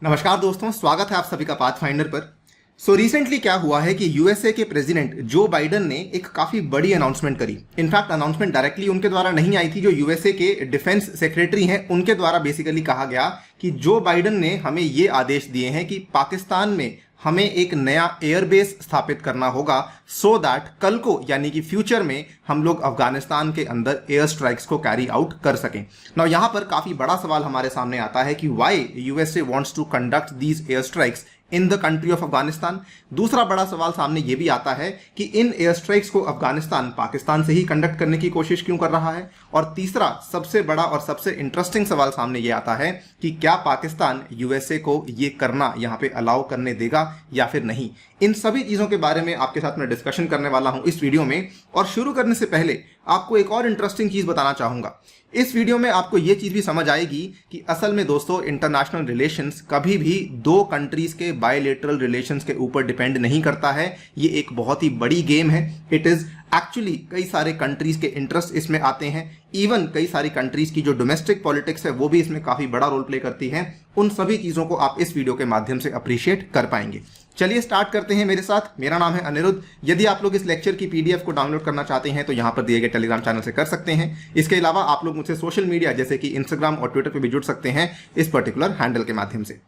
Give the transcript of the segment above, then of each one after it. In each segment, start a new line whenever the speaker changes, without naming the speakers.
नमस्कार दोस्तों, स्वागत है आप सभी का पाथफाइंडर पर। रिसेंटली क्या हुआ है कि यूएसए के प्रेसिडेंट जो बाइडन ने एक काफी बड़ी अनाउंसमेंट करी। इनफैक्ट अनाउंसमेंट डायरेक्टली उनके द्वारा नहीं आई थी, जो यूएसए के डिफेंस सेक्रेटरी हैं उनके द्वारा बेसिकली कहा गया कि जो बाइडन ने हमें ये आदेश दिए हैं कि पाकिस्तान में हमें एक नया एयरबेस स्थापित करना होगा सो दैट कल को यानी कि फ्यूचर में हम लोग अफगानिस्तान के अंदर एयर स्ट्राइक्स को कैरी आउट कर सकें। नाउ यहाँ पर काफी बड़ा सवाल हमारे सामने आता है कि why USA wants to conduct these air strikes in the country of Afghanistan. दूसरा बड़ा सवाल सामने यह भी आता है कि इन एयर स्ट्राइक्स को अफगानिस्तान पाकिस्तान से ही कंडक्ट करने की कोशिश क्यों कर रहा है। और तीसरा सबसे बड़ा और सबसे इंटरेस्टिंग सवाल सामने यह आता है कि क्या पाकिस्तान यूएसए को ये करना यहाँ पे अलाउ करने देगा या फिर नहीं। इन सभी चीजों के बारे में आपके साथ मैं डिस्कशन करने वाला हूं इस वीडियो में। और शुरू करने से पहले आपको एक और इंटरेस्टिंग चीज बताना चाहूंगा। इस वीडियो में आपको यह चीज भी समझ आएगी कि असल में दोस्तों इंटरनेशनल रिलेशंस कभी भी दो कंट्रीज के बायलैटरल रिलेशंस के ऊपर डिपेंड नहीं करता है। ये एक बहुत ही बड़ी गेम है। इट इज एक्चुअली कई सारे कंट्रीज के इंटरेस्ट इसमें आते हैं। इवन कई सारी कंट्रीज की जो डोमेस्टिक पॉलिटिक्स है वो भी इसमें काफी बड़ा रोल प्ले करती है। उन सभी चीजों को आप इस वीडियो के माध्यम से अप्रिशिएट कर पाएंगे। चलिए स्टार्ट करते हैं मेरे साथ। मेरा नाम है अनिरुद्ध। यदि आप लोग इस लेक्चर की पीडीएफ को डाउनलोड करना चाहते हैं तो यहां पर दिए गए टेलीग्राम चैनल से कर सकते हैं। इसके अलावा आप लोग मुझसे सोशल मीडिया जैसे कि इंस्टाग्राम और ट्विटर पर भी जुड़ सकते हैं इस पर्टिकुलर हैंडल के माध्यम से।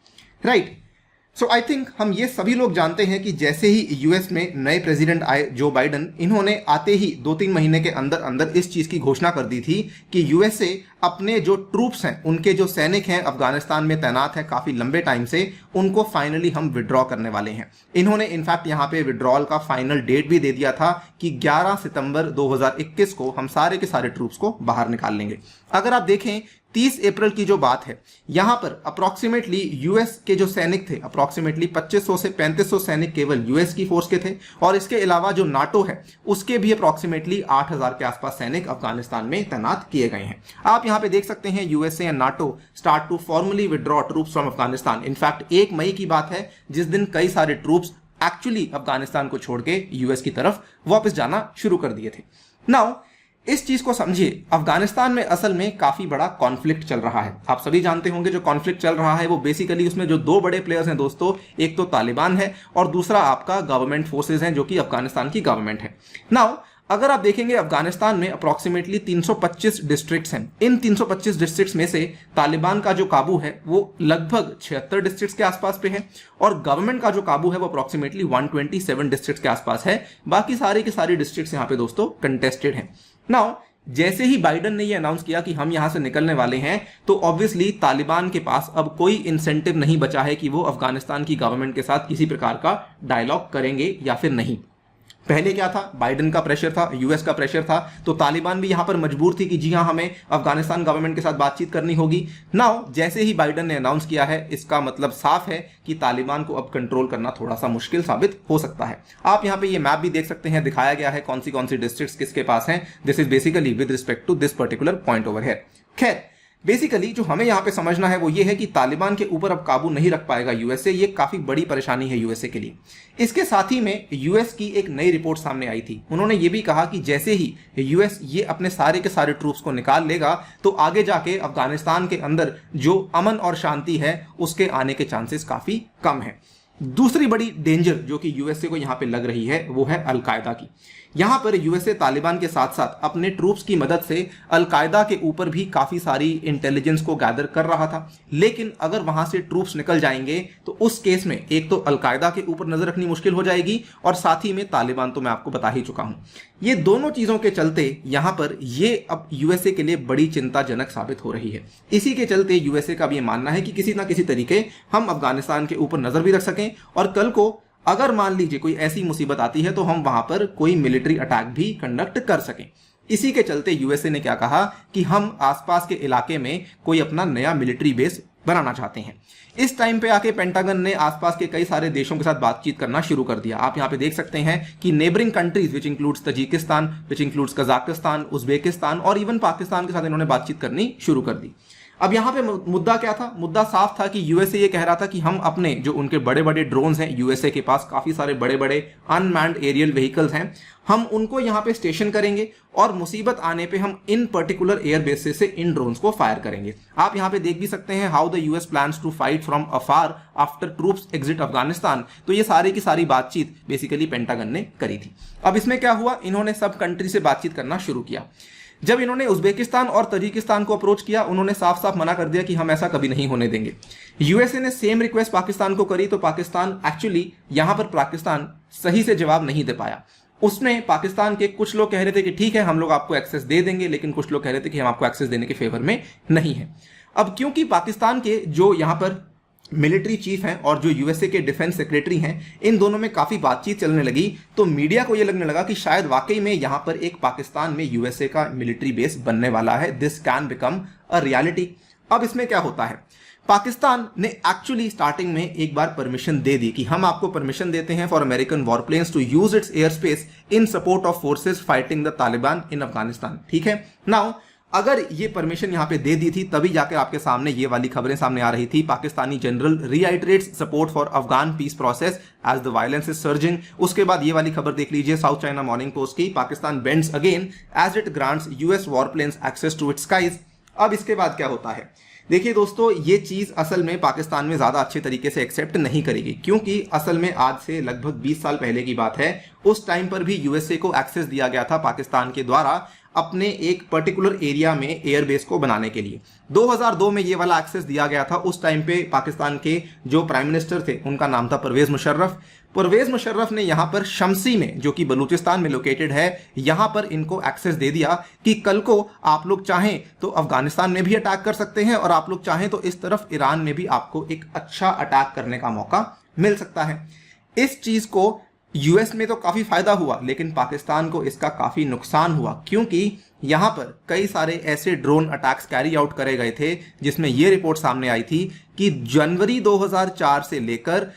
राइट, सो आई थिंक हम ये सभी लोग जानते हैं कि जैसे ही यूएस में नए प्रेसिडेंट आए जो बाइडन, इन्होंने आते ही 2-3 महीने के अंदर अंदर इस चीज की घोषणा कर दी थी कि यूएसए अपने जो ट्रूप्स हैं, उनके जो सैनिक हैं अफगानिस्तान में तैनात हैं काफी लंबे टाइम से, उनको फाइनली हम विड्रॉ करने वाले हैं। इन्होंने इनफैक्ट यहाँ पे विड्रॉल का फाइनल डेट भी दे दिया था कि 11 सितंबर 2021 को हम सारे के सारे ट्रूप्स को बाहर निकाल लेंगे। अगर आप देखें 30 अप्रैल की जो बात है, यहां पर अप्रोक्सीमेटली यूएस के जो सैनिक थे अप्रोक्सीमेटली 2500 से 3500 सैनिक केवल यूएस की फोर्स के थे। और इसके अलावा जो नाटो है उसके भी अप्रोक्सीमेटली 8000 के आसपास सैनिक अफगानिस्तान में तैनात किए गए हैं। आप यहां पे देख सकते हैं USA and NATO start to formally withdraw troops from Afghanistan. In fact 1 मई की बात है जिस दिन कई सारे ट्रूप्स एक्चुअली अफगानिस्तान को छोड़ के यूएस की तरफ वापस जाना शुरू कर दिए थे। नाउ इस चीज को समझिए, अफगानिस्तान में असल में काफी बड़ा कॉन्फ्लिक्ट चल रहा है। आप सभी जानते होंगे जो कॉन्फ्लिक्ट चल रहा है वो बेसिकली उसमें जो 2 बड़े प्लेयर्स हैं दोस्तों, एक तो तालिबान है और दूसरा आपका गवर्नमेंट फोर्सेज हैं जो कि अफगानिस्तान की गवर्नमेंट है। नाउ अगर आप देखेंगे अफगानिस्तान में अप्रोक्सीमेटली 325 डिस्ट्रिक्ट्स हैं। इन 325 डिस्ट्रिक्ट्स में से तालिबान का जो काबू है वो लगभग 76 डिस्ट्रिक्ट्स के आसपास पे है और गवर्नमेंट का जो काबू है वो अप्रोक्सीमेटली 127 डिस्ट्रिक्ट्स के आसपास है। बाकी सारे के सारे डिस्ट्रिक्ट्स यहाँ पे दोस्तों कंटेस्टेड हैं। नाउ जैसे ही बाइडन ने ये अनाउंस किया कि हम यहां से निकलने वाले हैं तो ऑब्वियसली तालिबान के पास अब कोई इंसेंटिव नहीं बचा है कि वो अफगानिस्तान की गवर्नमेंट के साथ किसी प्रकार का डायलॉग करेंगे या फिर नहीं। पहले क्या था, बाइडन का प्रेशर था, यूएस का प्रेशर था, तो तालिबान भी यहां पर मजबूर थी कि जी हां हमें अफगानिस्तान गवर्नमेंट के साथ बातचीत करनी होगी। नाउ जैसे ही बाइडन ने अनाउंस किया है इसका मतलब साफ है कि तालिबान को अब कंट्रोल करना थोड़ा सा मुश्किल साबित हो सकता है। आप यहां पे ये मैप भी देख सकते हैं, दिखाया गया है कौन सी डिस्ट्रिक्ट्स किसके पास हैं। This is basically with respect to this particular point over here. खैर बेसिकली जो हमें यहां पे समझना है वो ये है कि तालिबान के ऊपर अब काबू नहीं रख पाएगा यूएसए। ये काफी बड़ी परेशानी है यूएसए के लिए। इसके साथ ही में यूएस की एक नई रिपोर्ट सामने आई थी। उन्होंने ये भी कहा कि जैसे ही यूएस ये अपने सारे के सारे ट्रूप्स को निकाल लेगा तो आगे जाके अफगानिस्तान के अंदर जो अमन और शांति है उसके आने के चांसेस काफी कम है। दूसरी बड़ी डेंजर जो कि यूएसए को यहां पे लग रही है वो है अलकायदा की। यहां पर यूएसए तालिबान के साथ साथ अपने ट्रूप्स की मदद से अलकायदा के ऊपर भी काफी सारी इंटेलिजेंस को गैदर कर रहा था। लेकिन अगर वहां से ट्रूप्स निकल जाएंगे तो उस केस में एक तो अलकायदा के ऊपर नजर रखनी मुश्किल हो जाएगी और साथ ही में तालिबान तो मैं आपको बता ही चुका हूं। ये दोनों चीजों के चलते यहां पर ये अब यूएसए के लिए बड़ी चिंताजनक साबित हो रही है। इसी के चलते यूएसए का भी ये मानना है कि किसी ना किसी तरीके हम अफगानिस्तान के ऊपर नजर भी रख सकें और कल को अगर मान लीजिए कोई ऐसी मुसीबत आती है तो हम वहां पर कोई मिलिट्री अटैक भी कंडक्ट कर सकें। इसी के चलते यूएसए ने क्या कहा कि हम आसपास के इलाके में कोई अपना नया मिलिट्री बेस बनाना चाहते हैं। इस टाइम पे आके पेंटागन ने आसपास के कई सारे देशों के साथ बातचीत करना शुरू कर दिया। आप यहाँ पे देख सकते हैं कि neighbouring countries which includes Tajikistan, which includes Kazakhstan, Uzbekistan और इवन पाकिस्तान के साथ इन्होंने बातचीत करनी शुरू कर दी। अब यहां पे मुद्दा क्या था? मुद्दा साफ था कि यूएसए ये कह रहा था कि हम अपने जो उनके बड़े बड़े ड्रोन्स हैं, यूएसए के पास काफी सारे बड़े बड़े अनमैन्ड एरियल व्हीकल्स हैं, हम उनको यहां पे स्टेशन करेंगे और मुसीबत आने पे हम इन पर्टिकुलर एयर बेसेस से इन ड्रोन्स को फायर करेंगे। आप यहां पे देख भी सकते हैं how the US plans to fight from afar after troops exit Afghanistan. तो ये सारी की सारी बातचीत बेसिकली पेंटागन ने करी थी। अब इसमें क्या हुआ, इन्होंने सब कंट्री से बातचीत करना शुरू किया। जब इन्होंने उज्बेकिस्तान और तजिकिस्तान को अप्रोच किया, उन्होंने साफ साफ मना कर दिया कि हम ऐसा कभी नहीं होने देंगे। यूएसए ने सेम रिक्वेस्ट पाकिस्तान को करी, तो पाकिस्तान एक्चुअली यहां पर पाकिस्तान सही से जवाब नहीं दे पाया। उसमें पाकिस्तान के कुछ लोग कह रहे थे कि ठीक है हम लोग आपको एक्सेस दे देंगे, लेकिन कुछ लोग कह रहे थे कि हम आपको एक्सेस देने के फेवर में नहीं है। अब क्योंकि पाकिस्तान के जो यहां पर मिलिट्री चीफ हैं और जो यूएसए के डिफेंस सेक्रेटरी हैं, इन दोनों में काफी बातचीत चलने लगी, तो मीडिया को यह लगने लगा कि शायद वाकई में यहां पर एक पाकिस्तान में यूएसए का मिलिट्री बेस बनने वाला है। This can become a reality. अब इसमें क्या होता है, पाकिस्तान ने एक्चुअली स्टार्टिंग में एक बार परमिशन दे दी कि हम आपको परमिशन देते हैं for American warplanes to use its air space in support of forces fighting the Taliban in Afghanistan. ठीक है, नाउ अगर ये परमिशन यहां पे दे दी थी तभी जाकर आपके सामने ये वाली खबरें सामने आ रही थी, Pakistani general reiterates support for Afghan peace process as the violence is surging. उसके बाद ये वाली खबर देख लीजिए साउथ चाइना मॉर्निंग पोस्ट की, Pakistan bends again as it grants US warplanes access to its skies. अब इसके बाद क्या होता है, देखिए दोस्तों, ये चीज असल में पाकिस्तान में ज्यादा अच्छे तरीके से एक्सेप्ट नहीं करेगी, क्योंकि असल में आज से लगभग 20 साल पहले की बात है। उस टाइम पर भी यूएसए को एक्सेस दिया गया था पाकिस्तान के द्वारा अपने एक पर्टिकुलर एरिया में एयरबेस को बनाने के लिए। 2002 में ये वाला एक्सेस दिया गया था। उस टाइम पे पाकिस्तान के जो प्राइम मिनिस्टर थे उनका नाम था परवेज मुशर्रफ। परवेज मुशर्रफ ने यहां पर शमसी में, जो कि बलूचिस्तान में लोकेटेड है, यहां पर इनको एक्सेस दे दिया कि कल को आप लोग चाहें तो अफगानिस्तान में भी अटैक कर सकते हैं और आप लोग चाहें तो इस तरफ ईरान में भी आपको एक अच्छा अटैक करने का मौका मिल सकता है। इस चीज को यूएस में तो काफी फायदा हुआ, लेकिन पाकिस्तान को इसका काफी नुकसान हुआ, क्योंकि यहां पर कई सारे ऐसे ड्रोन अटैक्स कैरी आउट करे गए थे जिसमें यह रिपोर्ट सामने आई थी कि जनवरी 2004 से लेकर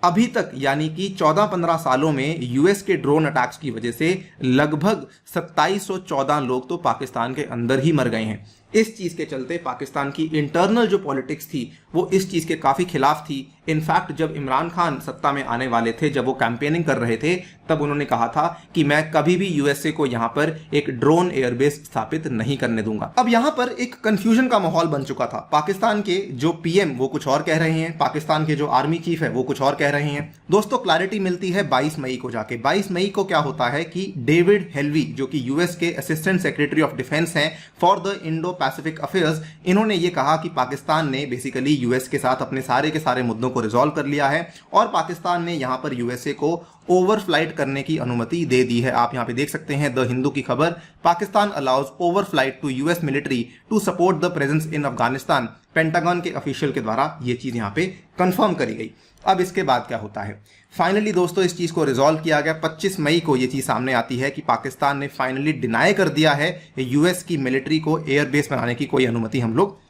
अभी तक, यानी कि 14-15 सालों में यूएस के ड्रोन अटैक्स की वजह से लगभग 2714 लोग तो पाकिस्तान के अंदर ही मर गए हैं। इस चीज के चलते पाकिस्तान की इंटरनल जो पॉलिटिक्स थी वो इस चीज के काफी खिलाफ थी। इनफैक्ट जब इमरान खान सत्ता में आने वाले थे, जब वो कैंपेनिंग कर रहे थे, तब उन्होंने कहा था कि मैं कभी भी यूएसए को यहां पर एक ड्रोन एयरबेस स्थापित नहीं करने दूंगा। अब यहां पर एक कंफ्यूजन का माहौल बन चुका था। पाकिस्तान के जो पीएम वो कुछ और कह रहे हैं, पाकिस्तान के जो आर्मी चीफ है वो कुछ और कह रहे हैं। दोस्तों, क्लैरिटी मिलती है 22 मई को जाके। 22 मई को क्या होता है कि डेविड हेल्वी, जो कि यूएस के असिस्टेंट सेक्रेटरी ऑफ डिफेंस हैं for the Indo Pacific affairs, इन्होंने ये कहा कि पाकिस्तान ने बेसिकली यूएस के साथ अपने सारे के सारे मुद्दों को रिजॉल्व कर लिया है और पाकिस्तान ने यहां पर यूएसए को ओवरफ्लाइट करने की अनुमति दे दी है। आप यहां पे देख सकते हैं द हिंदू की खबर, Pakistan allows overflight to US military to support the presence in Afghanistan. Pentagon के ऑफिशियल के द्वारा यह चीज यहां पे कंफर्म करी गई। अब इसके बाद क्या होता है, फाइनली दोस्तों इस चीज को रिजॉल्व किया गया। 25 मई को यह चीज सामने आती है कि पाकिस्तान ने फाइनली डिनाई कर दिया है यूएस की मिलिट्री को एयरबेस बनाने की कोई अनुमति हम लोग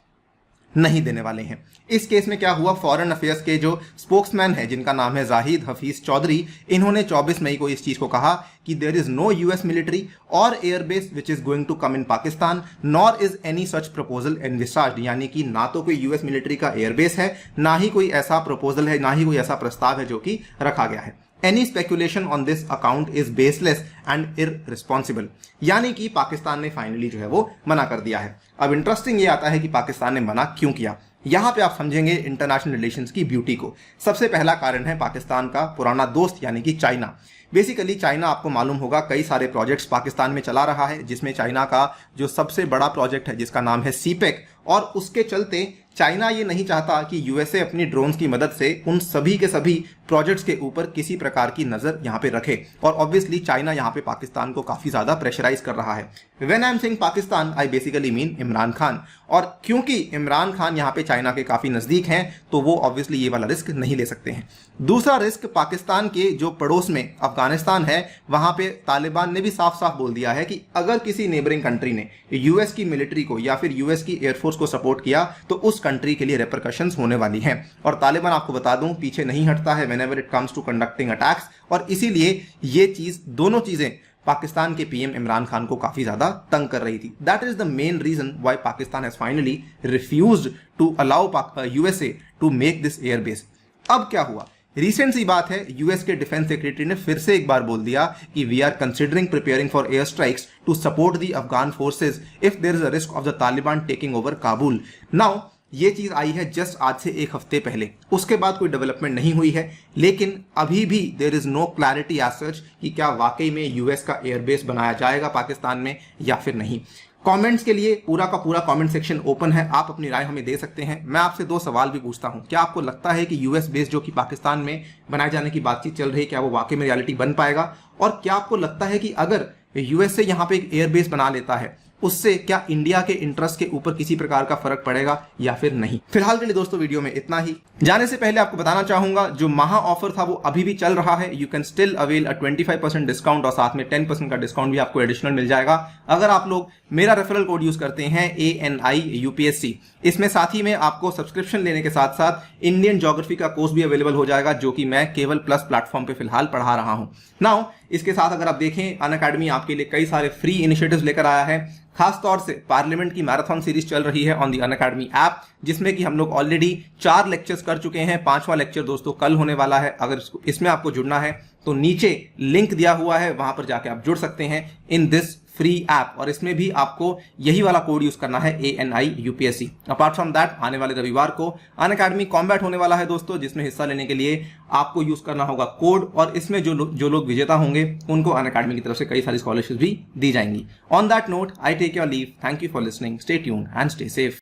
नहीं देने वाले हैं। इस केस में क्या हुआ, फॉरेन अफेयर्स के जो स्पोक्समैन है जिनका नाम है जाहिद हफीज चौधरी, इन्होंने 24 मई को इस चीज को कहा कि there is no US military और airbase which is going to come in Pakistan nor is any such proposal envisaged. यानी कि ना तो कोई यूएस मिलिट्री का एयरबेस है, ना ही कोई ऐसा प्रपोजल है, ना ही कोई ऐसा प्रस्ताव है जो कि रखा गया है। Any speculation on this account is baseless and irresponsible। यानी कि पाकिस्तान ने फाइनली जो है वो मना कर दिया है। अब इंटरेस्टिंग ये आता है कि पाकिस्तान ने मना क्यों किया। यहां पे आप समझेंगे इंटरनेशनल रिलेशंस की ब्यूटी को। सबसे पहला कारण है पाकिस्तान का पुराना दोस्त यानी कि चाइना। बेसिकली चाइना, आपको मालूम होगा, कई सारे प्रोजेक्ट्स पाकिस्तान में चला रहा है, जिसमें चाइना का जो सबसे बड़ा प्रोजेक्ट है जिसका नाम है सीपेक, और उसके चलते चाइना ये नहीं चाहता कि यूएसए अपनी ड्रोन्स की मदद से उन सभी के सभी प्रोजेक्ट्स के ऊपर किसी प्रकार की नजर यहां पे रखे। और ऑब्वियसली चाइना यहां पे पाकिस्तान को काफी ज्यादा प्रेशराइज कर रहा है। When I am saying Pakistan, I basically mean Imran Khan. और क्योंकि इमरान खान यहां पे चाइना के काफी नजदीक हैं, तो वो ऑब्वियसली ये वाला रिस्क नहीं ले सकते हैं। दूसरा रिस्क, पाकिस्तान के जो पड़ोस में अफगानिस्तान है, वहां पे तालिबान ने भी साफ साफ बोल दिया है कि अगर किसी नेबरिंग कंट्री ने यूएस की मिलिट्री को या फिर यूएस की एयरफोर्स को सपोर्ट किया तो उस कंट्री के लिए रेपरकशंस होने वाली हैं। और तालिबान, आपको बता दूं, पीछे नहीं हटता है whenever it comes to conducting attacks. और इसीलिए ये चीज, दोनों चीजें पाकिस्तान के पीएम इमरान खान को काफी ज्यादा तंग कर रही थी। That is the main reason why Pakistan has finally refused to allow USA to make this airbase. अब क्या हुआ, रिसेंट सी बात है, यूएस के डिफेंस सेक्रेटरी ने फिर से एक बार बोल दिया कि we are considering preparing for air strikes to support the Afghan forces if there is a risk of the Taliban taking over Kabul. Now ये चीज आई है जस्ट आज से एक हफ्ते पहले, उसके बाद कोई डेवलपमेंट नहीं हुई है, लेकिन अभी भी there is no clarity as such कि क्या वाकई में यूएस का एयरबेस बनाया जाएगा पाकिस्तान में या फिर नहीं। कमेंट्स के लिए पूरा का पूरा कमेंट सेक्शन ओपन है, आप अपनी राय हमें दे सकते हैं। मैं आपसे दो सवाल भी पूछता हूं, क्या आपको लगता है कि यूएस बेस जो कि पाकिस्तान में बनाए जाने की बातचीत चल रही है, क्या वो वाकई में रियलिटी बन पाएगा? और क्या आपको लगता है कि अगर यूएसए यहां पे एक एयरबेस बना लेता है, उससे क्या इंडिया के इंटरेस्ट के ऊपर किसी प्रकार का फर्क पड़ेगा या फिर नहीं? फिलहाल के लिए दोस्तों वीडियो में इतना ही। जाने से पहले आपको बताना चाहूंगा, जो महा ऑफर था वो अभी भी चल रहा है। You can still avail a 25% discount और साथ में 10% का डिस्काउंट भी आपको एडिशनल मिल जाएगा अगर आप लोग मेरा रेफरल कोड यूज करते हैं ANI-UPSC। इसमें साथ ही में आपको सब्सक्रिप्शन लेने के साथ साथ इंडियन ज्योग्राफी का कोर्स भी अवेलेबल हो जाएगा, जो कि मैं केवल प्लस प्लेटफॉर्म पे फिलहाल पढ़ा रहा हूं। नाउ इसके साथ अगर आप देखें, अनअकैडमी आपके लिए कई सारे फ्री इनिशिएटिव्स लेकर आया है। खास तौर से पार्लियामेंट की मैराथन सीरीज चल रही है ऑन दी अनअकैडमी ऐप, जिसमें कि हम लोग ऑलरेडी 4 लेक्चर्स कर चुके हैं। 5वां लेक्चर दोस्तों कल होने वाला है। अगर इसमें आपको जुड़ना है तो नीचे लिंक दिया हुआ है, वहां पर जाके आप जुड़ सकते हैं इन दिस फ्री ऐप, और इसमें भी आपको यही वाला कोड यूज करना है ANI-UPSC। अपार्ट फ्रॉम दैट, आने वाले रविवार को अनअकैडमी कॉम्बैट होने वाला है दोस्तों, जिसमें हिस्सा लेने के लिए आपको यूज करना होगा कोड, और इसमें जो लोग विजेता होंगे उनको अनअकैडमी की तरफ से कई सारी स्कॉलरशिप भी दी जाएंगी। On that note, I take your leave. Thank you for listening, stay tuned and stay safe.